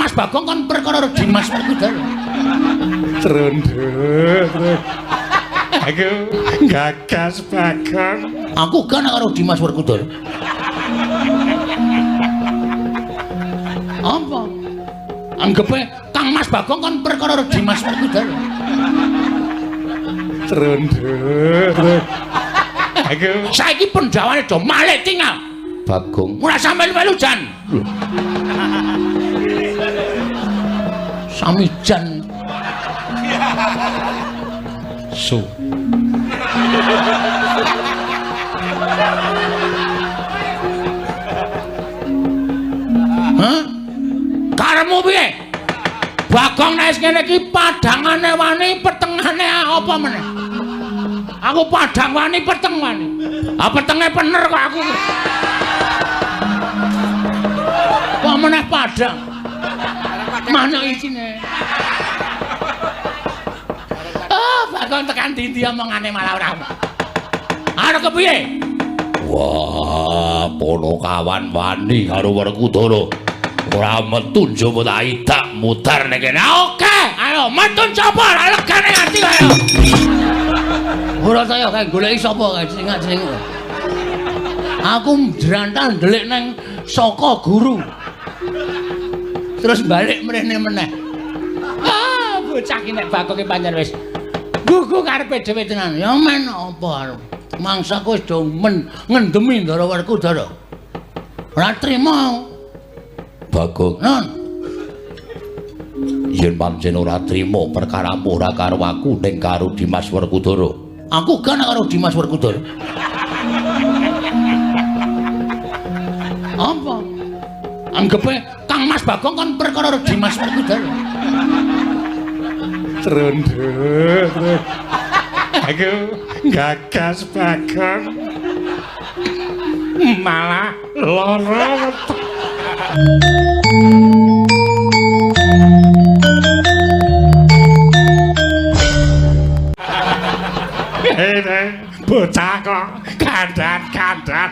Mas Bagong kon perkara Dimas Werkudara. Trunduk. Aku gagas Bagong. Aku kan karo Dimas Werkudara. Apa? Anggepe Kang Mas Bagong kon perkara Dimas Werkudara. Trunduk. Aku Saiki pendawane do malih tinggal. Bagong Ora sampe melu jan. Sami jan. su Hah? Karemu piye? Bagong nek ngene iki padangane wani, petengane apa meneh? Aku padang wani, peteng wani. Ah petenge bener kok aku. Kok meneh padang? Mana isine? Bagong tekan ndi omongane malah ora. Arep kepiye? wah Ponokawan wani karo Werkudara ora metu njaba tak idak mutar nek kene Oke, ayo metu coba legane ati ayo. Ora saya kae goleki sapa kae jeneng-jeneng. Aku njrantal ndelik nang saka guru. Terus balik mrene meneh. Ah, bocah ki nek Bagong pancen wis gugu karepe dhewe tenan. Ya men apa arep. Mangsaku wis do ngendemi Ndara Werkudara. Ora trima. Bagong Non. yen pancen ora trima perkaramu ora karo aku ning karo Dimas Werkudara. Aku kan karo Dimas Werkudara. Apa? Anggepe Kang Mas Bagong kan perkara Dimas Werkudara. Trunduk. Aku gagas Bagong. Malah lara. Bocah kok kandan-kandan.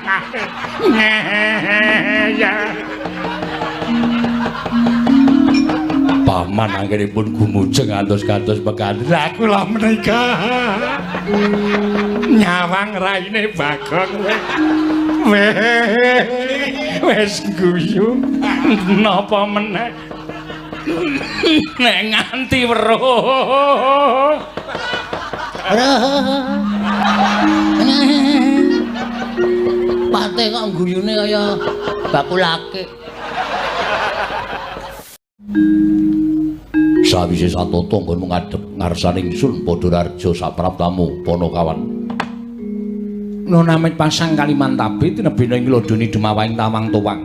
Ya. Paman anggenipun gumujeng ngantos-kantos pekandel. Lah kula menika nyawang raine Bagong wis guyu napa meneh nek nganti weruh Pate kok guyune kaya bakulake. Sawise satata nggonmu ngadhep ngarsaning Sun Padhararja sapraptamu Ponokawan. Nona amit pasang Kalimantabe tinebena ing lodone Demawahing Tawang Towang.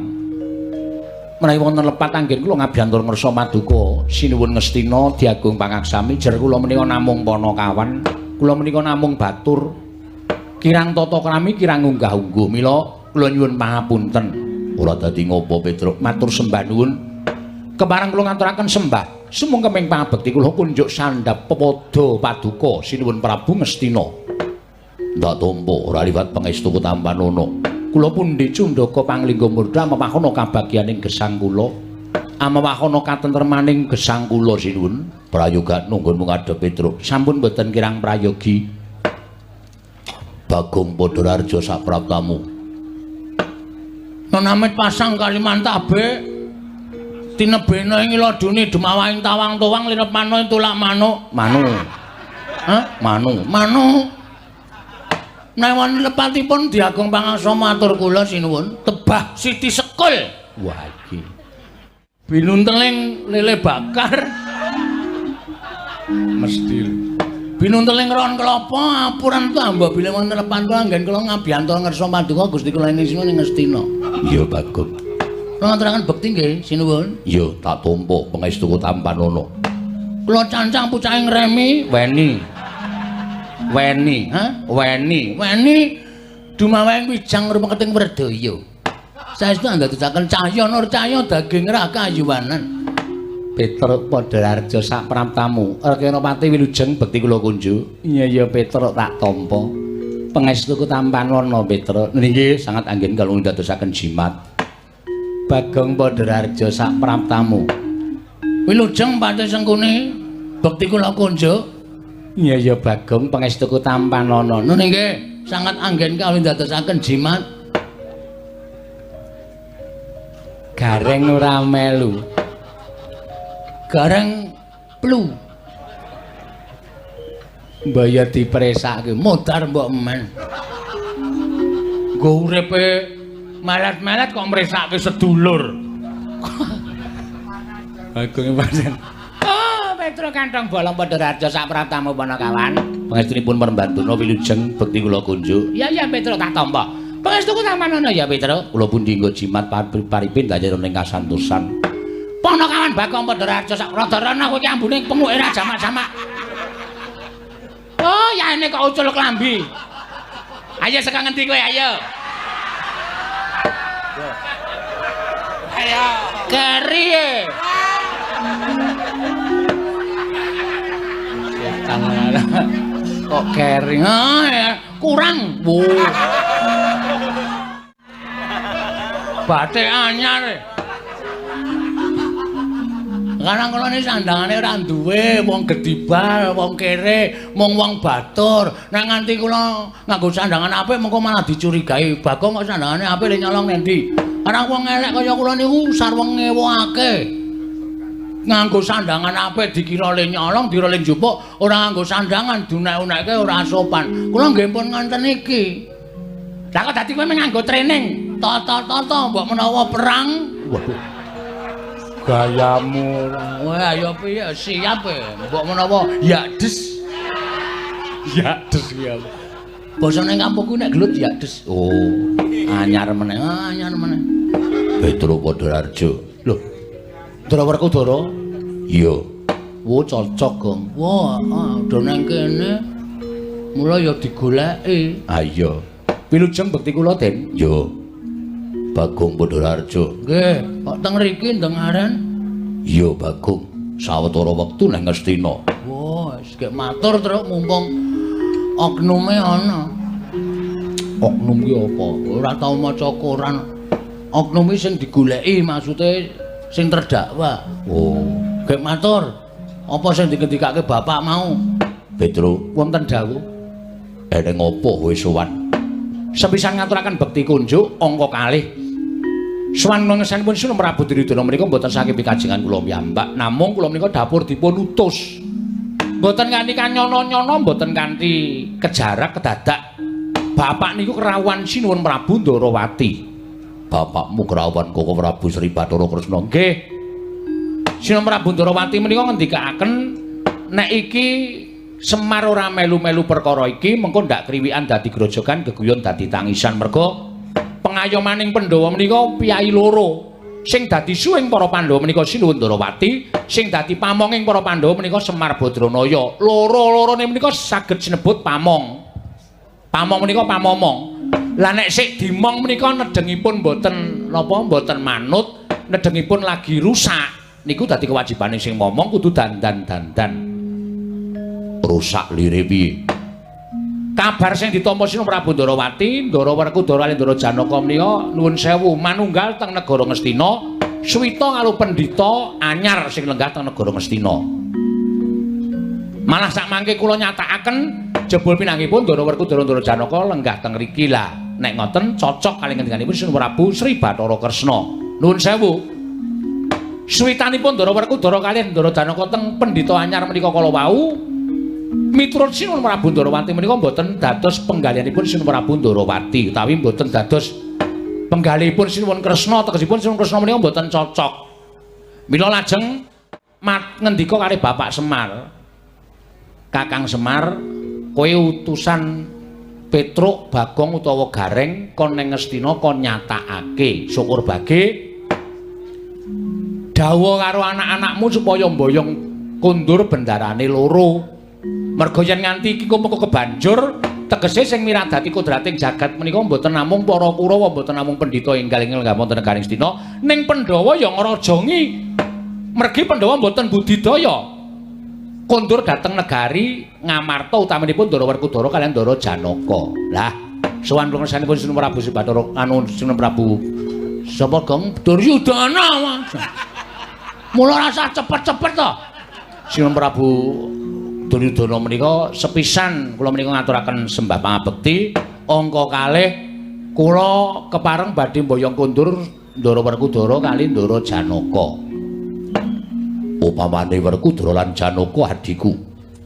Menawi wonten lepat anggen kula ngabiyantur ngersa maduka sinuwun Ngastina Diagung Pangaksami jer kula menika namung Ponokawan. Kula menika namung batur kirang tata krami kirang unggah-ungguh mila kula nyuwun pangapunten. Ora dadi ngopo Petruk, Matur sembah nuwun. Kepareng kula ngaturaken sembah sumung kemeng pangabekti kula punjuk sandhap pepada paduka sinuwun Prabu Ngastina. ndak tampa ora liwat pangestu Kutampanono. Kula pundhi Cundaka Panglingga Murda mapakana kabagyaning gesang kula. Amawakana katentremaning gesang kula sinuwun. Prayoga nunggun ngadhep Petruk. Sampun boten kirang prayogi. Bagong Padhararja sapraptamu. Nonamit pasang Kalimantabe tinebena ing lodone Demawahing Tawang Towang linep mano tulak manuk. Manu. Hah? Manu. Newon lepatipun Diagung Pangaksama matur kula sinuwun tebah Siti Sekul. Wah iki. Binunteling lele bakar. Mesti. Binunteling ron kelapa apuran tambah bilih wonten lepan kula anggen kula ngabiyantur ngersa paduka Gusti kula ing Ngastina. Iya Bagong. Kula ngaturaken bekti nggih sinuwun. Iya tak tampa pangestu Kutampanono. Kula cancang pucahing remi weni, ha? Weni dumawahing wijang rumeketing Werdaya. Saestu andadosaken cahya nur cahya daging ra kayuwanan. Petruk Padhararja sapraptamu, Rekanapati wilujeng bekti kula kunjuk. Iya Petruk tak tampa. Pangestu Kutampanono Petruk. Nggih sangat anggen kalung dadosaken jimat. Bagong Padhararja sapraptamu. Wilujeng Pati Sengkuni bekti kula kunjuk. Iya ya Bagong pangestuku tampanana. Nun nggih sangat anggen kawin dadosaken jimat. Gareng ora melu. Gareng plu. Mbaya dipresake Modar mbok men. Nggo uripe melet-melet kok mresake sedulur. Bagong pancen. Oh, Petro kantong bolong padha raja sak pratamu Panakawan. Pangestunipun Perembantuna wilujeng bekti kula kunjuk. Ya Petro tak tampa. Pangestuku tampanana ya Petro. Kula pun dinggo jimat paripin dadi ning kasantosan. Panakawan Bagong padha raja sak Radarana kowe ki ambune penguke ra jamak-jamak. Oh, ya ini kok ucul klambi. Ayo sekarang ngendi kowe ayo. Ayo. Keri. Kok kering? Ya, kurang. Batik anyar. Karang kula niki sandangane ora duwe, wong gedibal, wong kere, mung wong batur. Nek nganti kula nganggo sandangan apik mengko malah dicurigai. Bagong kok sandangane apik le nyolong nendi? Karang wong elek kaya kula niku sarwenge wake. Nganggo sandangan apik dikira le nyolong, dira le njupuk, ora nganggo sandangan dunek-unekke ora sopan. Kula nggih pun nganten iki. Lah kok dadi kowe nganggo training, toto-toto mbok menawa perang. Waduh. Gayamu. Wah, ayo piye siap e. Mbok menawa ya des. Ya des ya. Basane kampungku nek gelut ya des. Oh, Anyar meneh, anyar meneh. Petro Padararjo. Lho. Ndara Werkudara? Iya. Wo cocok, Gong. Wah, do nang kene. Mula ya digoleki. Ah iya. Wilujeng bekti kula, Den. Yo. Bagong Padararjo. Nggih, kok teng mriki ndengaren? Iya, Bagong. Sawetara wektu nang Ngastina. Wah, wis gek matur truk mumpung oknume ana. Oknum ki apa? Ora tau maca koran. Oknum sing digoleki maksude sing terdakwa. Oh, Gek matur. Apa sing dikendikake bapak mau? Petro, Wonten dawuh. eneng apa kowe sowan? Sepisan ngaturaken bekti kunjuk angka kalih. Sowan ngesanipun Sunan Prabu Duryudana menika mboten saking pikajengan kula piyambak, namung kula menika dapur dipun utus. Mboten kanthi kanyono-nyono, mboten kanthi kejarak kedadak. Bapak niku kerawan Sinuwun Prabu Ndarawati. Bapakmu kerawan Koko Prabu Sri Bathara Kresna. Nggih. Sinuwun Prabu Ndarawati menika ngendikaken nek iki Semar ora melu-melu perkara iki mengko ndak kriwikan dadi grojogan geguyon dadi tangisan merga pengayomaning Pandhawa menika piyai loro sing dadi suwing para Pandhawa menika Sinuwun Ndarawati sing dadi pamonging para Pandhawa menika Semar Badranaya loro-lorone menika saged sinebut pamong menika pamomong lah nek sik dimong menika nedengipun mboten napa mboten manut nedengipun lagi rusak niku dadi kewajibane sing momong kudu dandan Rusak lire piye? Kabar sing ditampa Sinuwun Prabu Ndarawati, Ndara Werkudara lan Ndara Janaka menika nuwun sewu manunggal teng negara Ngastina, suwita karo pendhita anyar sing lenggah teng negara Ngastina. Malah sak mangke kula nyatakaken jebul pinanggipun Ndara Werkudara Ndara Janaka lenggah teng mriki lah. Nek ngoten cocok kali ngendikanipun Sinuwun Prabu Sri Bathara Kresna. Nuwun sewu. Suwitanipun Ndara Werkudara kaliyan Ndara Janaka teng pendhita anyar menika kala wau miturut Sinuwun Prabu Ndarawati menika mboten dados penggalianipun Sinuwun Prabu Ndarawati utawi mboten dados penggalihipun Sinuwun Kresna tegesipun Sinuwun Kresna menika mboten cocok. Mila lajeng ngendika kali Bapak Semar. Kakang Semar, kowe utusan Petruk, Bagong utawa Gareng kon ning Ngastina kon nyatakake syukur bage dawuh karo anak-anakmu supaya mboyong kundur bendarane loro. Merga yen nganti iki kumpul kebanjur tegese sing miradati kodrating jagat menika mboten namung para Kurawa mboten namung pendhita enggal lenggah wonten negaring Astina ning Pandhawa ya ngrajangi mergi Pandhawa mboten budidaya kondur dhateng negari Ngamarta utamanipun Ndara Werkudara kaliyan Ndara Janaka. Lah sowan pungkasanipun Sinuwun Prabu Sri Bathara anu Sinuwun Prabu sapa Gong Duryudana. Mula rasa cepet-cepet to. Sinuwun Prabu Duryudana menika sepisan kula menika ngaturaken sembah pangabekti angka kalih kula kepareng badhe mboyong kondur Ndara Werkudara kali Ndara Janaka. Upamane Werkudara lan Janaka adiku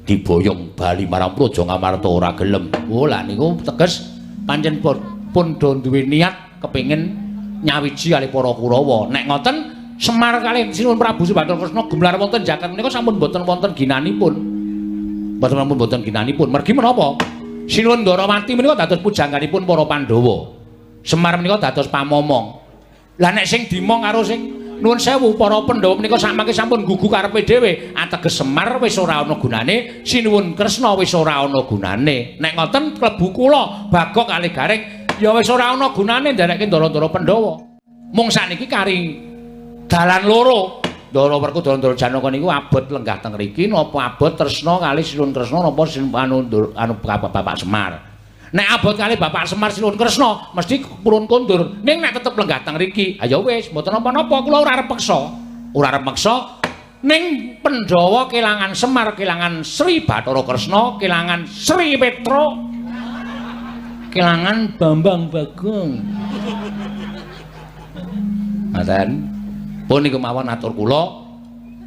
diboyong bali marang Praja Ngamarta ora gelem. Oh lah niku teges pancen pun do duwe niat kepengin nyawiji kali para Kurawa. Nek ngoten Semar kalih Sinuwun Prabu Subandra Kresna gelar wonten jagat menika sampun boten wonten ginanipun. Boten ginanipun. Mergi menapa? Sinuwun Ndarawati menika dados pujangganipun para Pandhawa. Semar menika dados pamomong. Lah nek sing dimong karo sing nuwun sewu para Pandhawa menika samangke sampun gugu karepe dhewe, ateges Semar wis ora ana gunane, Sinuwun Kresna wis ora ana gunane. Nek ngoten klebu kula Bagong kalih Gareng ya wis ora ana gunane nderekke ndara-ndara Pandhawa. Mung sakniki kari dalan loro. Ndara Werkudara Ndara Janaka niku abot lenggah teng mriki napa abot tresna kalih Sinuwun Kresna napa anu Bapak Semar. Nek abot kalih Bapak Semar Sinuwun Kresna mesti purun kondur. Ning nek tetep lenggah teng mriki, ayo wis mboten napa-napa kula ora arep peksa. Ora arep peksa. Ning Pandhawa kelangan Semar, kelangan Sri Bathara Kresna, kelangan Sri Petra, kelangan Bambang Bagong. Ngaten. Pun niku mawon atur kula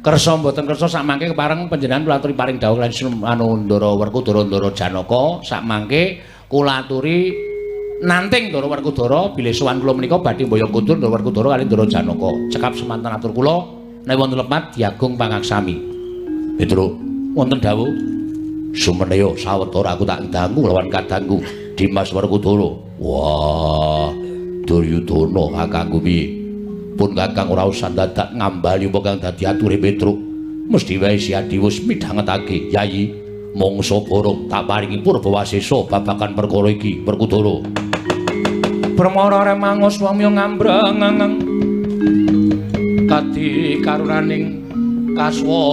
kersa mboten kersa sakmangke kepareng panjenengan kula aturi paring dawuh lan anu Ndara Werkudara Ndara Janaka sakmangke kula aturi nanting Ndara Werkudara bilih sowan kula menika badhe mboyong kundur Ndara Werkudara kali Ndara Janaka cekap semanten atur kula nek wonten lepat diagung pangaksami. Petro Wonten dawuh sumeneya sawetara aku tak dangu lawan kadangku Dimas Werkudara. Wah, Duryudana kakangku piye? Pun kakang ora usah dadak ngambali apa kang dadi ature Petruk. Mesti wae si Adi wis midhangetake, Yayi. Mangsa borong tak paringi Purbawasesa babagan perkara iki, Werkudara. Permara remang swamya ngambrang kadi karunaning kaswa.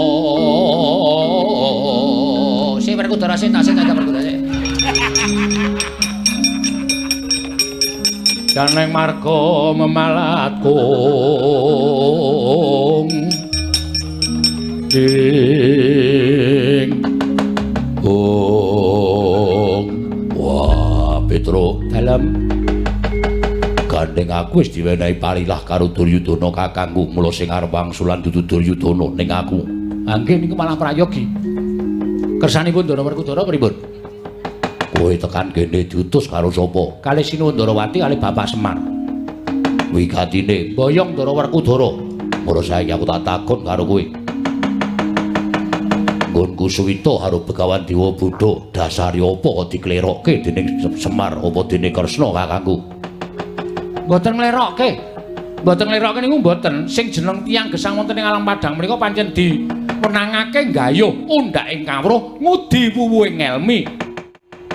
Si Werkudara sing tasih kagak Werkudara sik. Daneng marga memalatkung ing wah Petro dalem gandeng aku wis diwenehi parilah karo Duryudana kakangku mula sing arep wangsulan dudu Duryudana ning aku angge niku malah prayogi kersanipun Ndara Werkudara pripun? Kowe tekan kene diutus karo sapa? Kalih Sinuwun Ndarawati kalih Bapak Semar. Wigatine boyong Ndara Werkudara. Mula saiki aku tak takon karo kowe. Nggonku Suwita karo Begawan Dewa Buddha dasare apa kok diklerokke dening Semar apa dening Kresna kakangku? Mboten nglerokke. Mboten nglerokke niku mboten. Sing jeneng tiyang gesang wonten ing alam padang menika pancen diwenangake nggayuh undhaking kawruh ngudi wuwuhing ngelmi.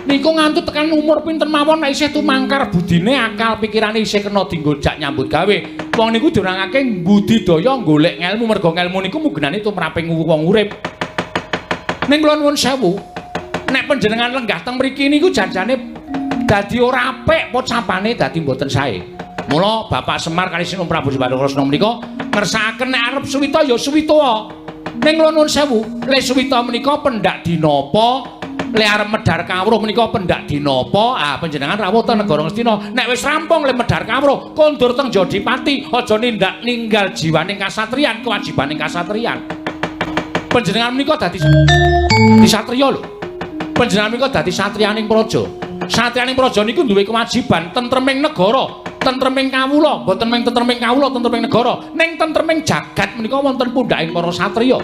Niku ngantuk tekan umur pinten mawon nek isih tumangkar budine akal pikirane isih kena dienggo jak nyambut gawe. Wong niku durangake budidaya golek ngelmu merga ngelmu niku mugunane tumraping wong urip. Ning kula nuwun sewu, nek panjenengan lenggah teng mriki niku janjane dadi ora apik pocapane dadi mboten sae. Mula Bapak Semar kali Sinuwun Prabu Subandra Kresna menika ngersakaken nek arep suwita ya suwita. Ning kula nuwun sewu, le suwita menika pendak dinapa? Le arep medhar kawruh menika pendak dinapa? Ah panjenengan rawuh teng negara Ngastina. Nek wis rampung le medhar kawruh, kondur teng Jodipati, aja ninggal jiwaning kasatriyan, kewajibaning kasatriyan. Panjenengan menika dadi satriya lho. Panjenengan menika dadi satriyaning praja. Satriyaning praja niku duwe kewajiban tentreming negara, tentreming kawula, mboten mung tentreming kawula, tentreming negara, ning tentreming jagat menika wonten pundhaking para satriya.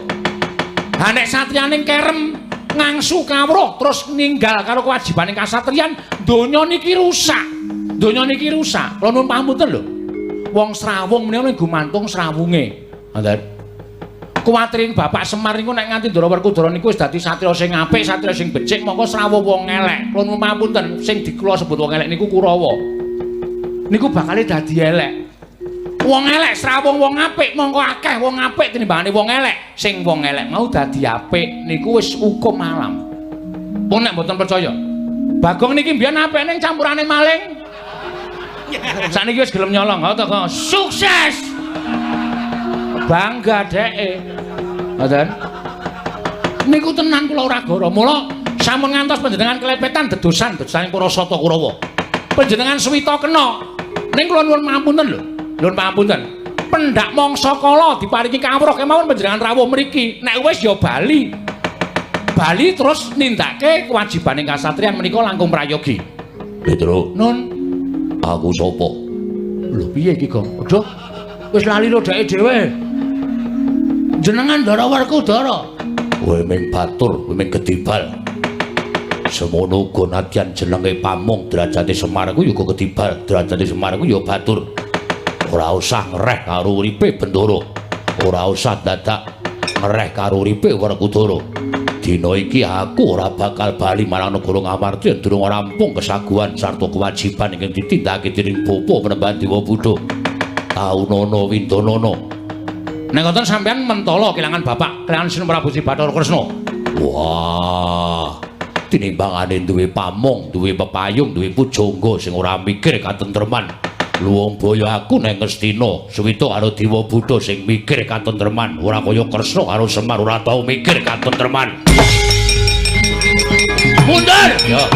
Ha nek satriyaning kerem ngangsu kawruh terus ninggal karo kewajibaning kasatriyan, donya niki rusak. Donya niki rusak. Kula nuwun pamunten lho. Wong srawung menika gumantung srawunge. Ngoten. Kuwatiring Bapak Semar niku nek nganti Ndara Werkudara niku wis dadi satriya sing apik, satriya sing becik, mongko srawuh wong elek. Kula nuwun pamunten, sing dikula sebut wong elek niku Kurawa. Niku bakale dadi elek. Wong elek srawung wong apik mongko akeh wong apik tinimbangane wong elek. Sing wong elek mau dadi apik niku wis hukum alam. Pun nek mboten percaya. Bagong niki mbiyen apik ning campurane maling. Sakniki wis gelem nyolong, ha to kok. Sukses. Bangga dheke. Ngoten. Niku tenan kula ora goro. Mula sampun ngantos panjenengan kelepetan dedosan para Sata Kurawa. Panjenengan suwita kena. Ning kula nuwun pangapunten lho. Nuwun pangapunten. Pendak mangsa kala diparingi kawruh kemawon panjenengan rawuh mriki. Nek wis ya bali. Bali terus nindakake kewajibaning kasatriyan menika langkung prayogi. Petro. Nun, Aku sapa? lho piye iki, Gong? Aduh, wis lali lho dheke dhewe. Jenengan Ndara Werkudara. Kowe ming batur, kowe ming kedibal. Semono uga nadyan jenenge Pamung derajate Semar ku ya kedibal, derajate Semar ku ya batur. Ora usah ngereh karo uripe Bendoro. Ora usah dadak ngereh karo uripe Werkudara. Dina iki aku ora bakal bali marang negara Ngamarta durung rampung kesaguhan sarta kewajiban ingkang ditindakake dening Bapa Penembahan Dewa Buddha. Taunana Windanana. Nek ngoten sampeyan mentala kelangan bapak, kelangan Sinu Prabu Sri Bathara Kresna. Wah, tinimbangane duwe pamong, duwe pepayung, duwe pujangga sing ora mikir katentreman. Luwung boyo aku nek Ngastina, Suwita karo Dewa Buddha sing mikir katentreman, ora kaya Kresna karo Semar ora tau mikir katentreman. Mundur! Ya.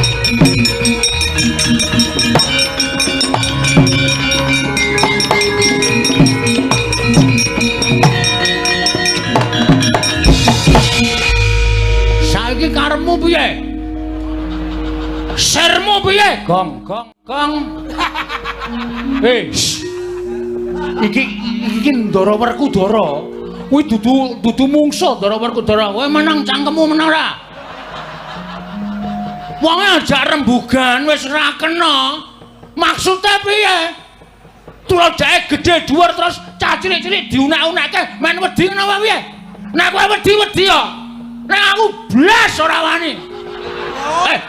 Saiki karepmu piye? Sermu piye? Gong. Iki Ndara Werkudara. Kuwi dudu mungsuh Ndara Werkudara. Kowe menang cangkemmu menang ora? Wonge ajak rembugan wis ora kena. Maksude piye? Tulodake gedhe dhuwur terus cah cilik-cilik diunak-unakke men wedi napa piye? Nek kowe wedi ya. Nek aku blas ora wani.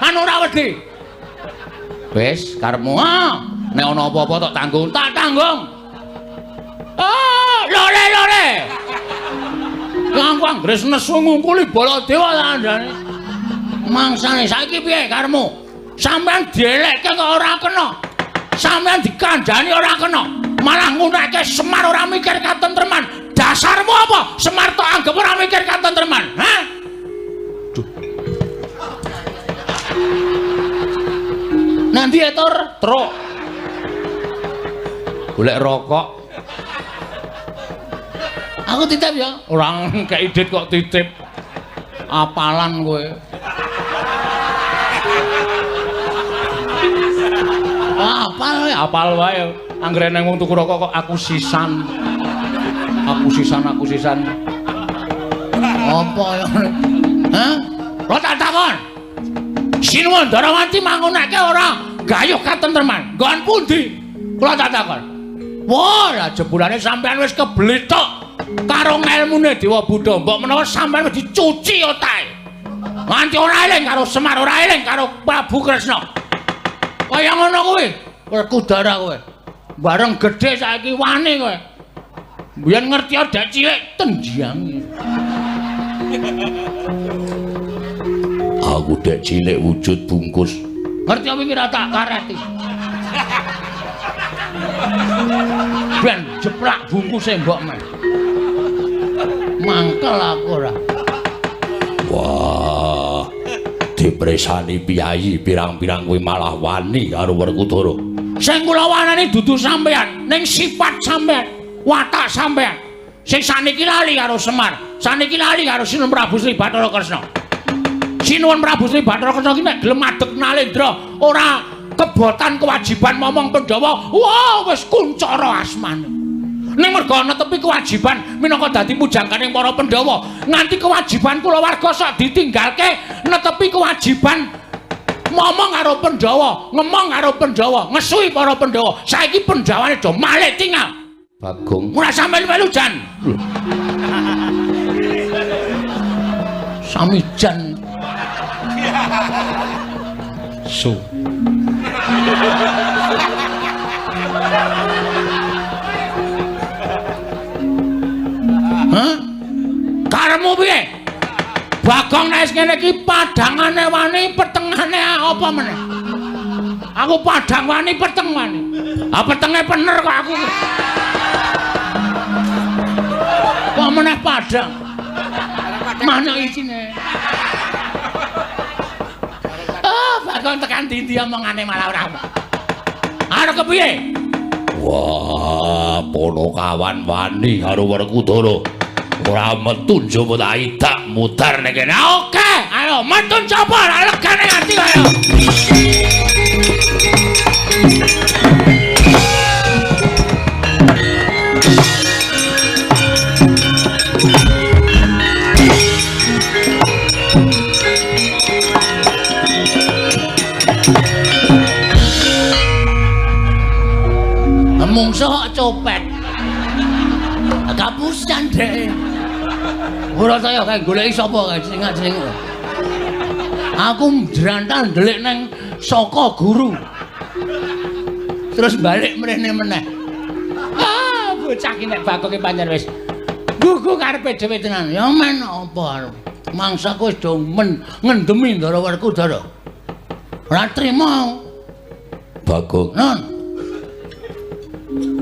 Anu ora wedi. Wis karepmu. Nek ana apa-apa tak tanggung. Lore. Langkung Anggres nesu ngungkuli Baladewa tandane. Mangsane saiki piye karepmu? Sampeyan dielekke kok ora kena. Sampeyan dikandhani ora kena. Malah ngunekke Semar ora mikir katentreman. Dasarmu apa? Semar tok anggap ora mikir katentreman. Hah? Nanti etor truk. Golek rokok. Aku titip ya. Orang kei dit kok titip. Apalan kowe. Apal wae. Anggere nang wong tuku rokok kok aku sisan. Apa ya? Hah? Kok tak takon? Sinuwun Ndarawati mangunake ora gayuh katentreman. Nggon pundi? Kula tak takon. Wah, lah jebulane sampean wis keblethok karo ngelmune Dewa Buddha. Mbok menawa sampean wis dicuci otake. Nganti ora eling karo Semar, ora eling karo Prabu Kresna. Kaya ngono kuwi, Werkudara kowe. Bareng gedhe saiki wani kowe. Mbiyen ngerti dak cilik tendiang. Aku dek cilik wujud bungkus. Ngerti apa iki ra tak kareti. Ben jeplak bungkuse mbok men. Mangkel aku ora. Wah. Dipresani piyayi pirang-pirang kuwi malah wani karo Werkudara. Sing kula wanani dudu sampean, ning sifat sampean, watak sampean. Sing saniki lali karo Semar, saniki lali karo Sinuwun Prabu Sri Bathara Kresna. Sinuwun Prabu Sri Bathara Kresna ki nek gelem adeg Nalendra ora kebotan kewajiban momong Pandhawa, wah wis kuncara asmane. Ning merga netepi kewajiban minangka dadi pujangkaning para Pandhawa, nganti kewajiban kulawarga sok ditinggalke netepi kewajiban momong karo Pandhawa, ngomong karo Pandhawa, ngesuhi para Pandhawa. Saiki Pandhawane do malih tinggal. Bagong. Ora sampe melu jan. Sami jan. So. Hah? Karemu piye? Bagong nek ngene iki padhangane wani, petengane apa meneh? Aku padhang wani, peteng wani. Ah petenge bener kok aku. Kok meneh padang. Mana isine? Bakon tekan ndi omongane malah ora. Arep kepiye? Wah, Ponokawan wani karo Werkudara. Ora metu njaba tak idak mutar nek kene. Oke, ayo metu coba legane ati ayo. Mungso copet. Kapusan deh. Ora saya kae goleki sapa kae jeneng-jeneng. Aku njrantal ndelik nang saka guru. Terus balik mrene meneh. Bocah ki nek bakoke pancen wis gugu karepe dhewe tenan. Ya men apa arep. Mangsaku wis do ngendemi Ndara Werkudara. Ora trima. Bagong. Non.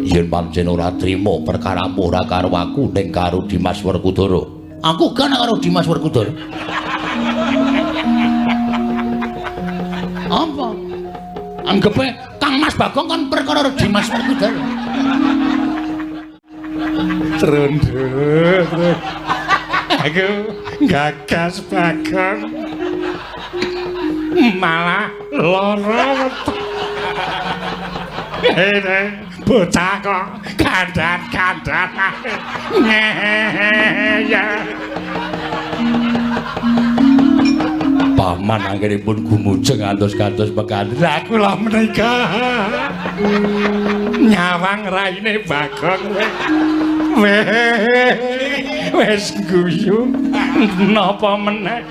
Yen pancen ora trima perkaramu ora karo aku ning karo Dimas Werkudara. Aku kan karo Dimas Werkudara. Apa? Anggepe Kang Mas Bagong kan perkara Dimas Werkudara. Trondo. Aku gagas Bagong. Malah lara metu. Bocah kok kandan-kandan. Ya. Paman anggenipun gumujeng ngantos-kantos pekandhen. Aku lah menika nyawang raine Bagong wis guyu napa meneh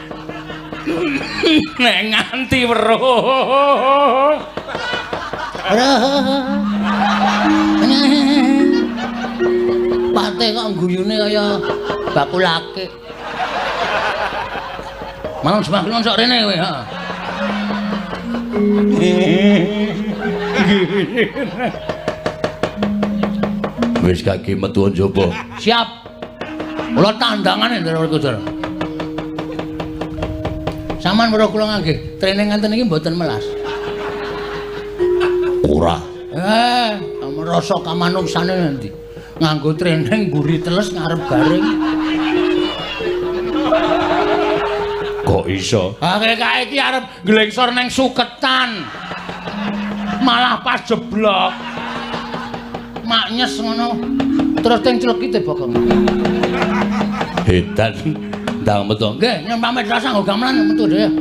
nek nganti weruh Pate kok guyune kaya bakul akik. Mau semakin sok rene kowe, ha. Wis kaki metu njaba. Siap. Kula tandangane Ndara Werkudara. Saman weruh kula nggih, training ngenten iki mboten melas. Ora. Rasa kamanungsane nanti. Nganggo training mburi teles ngarep garing. Kok iso? Kae iki arep nglengsor nang suketan. Malah pas jeblok. Maknyes ngono. Terus teng clekite Bagong. Edan ndang metu. Nggih, nyempamit rasa nggo gamelan metu dhewe.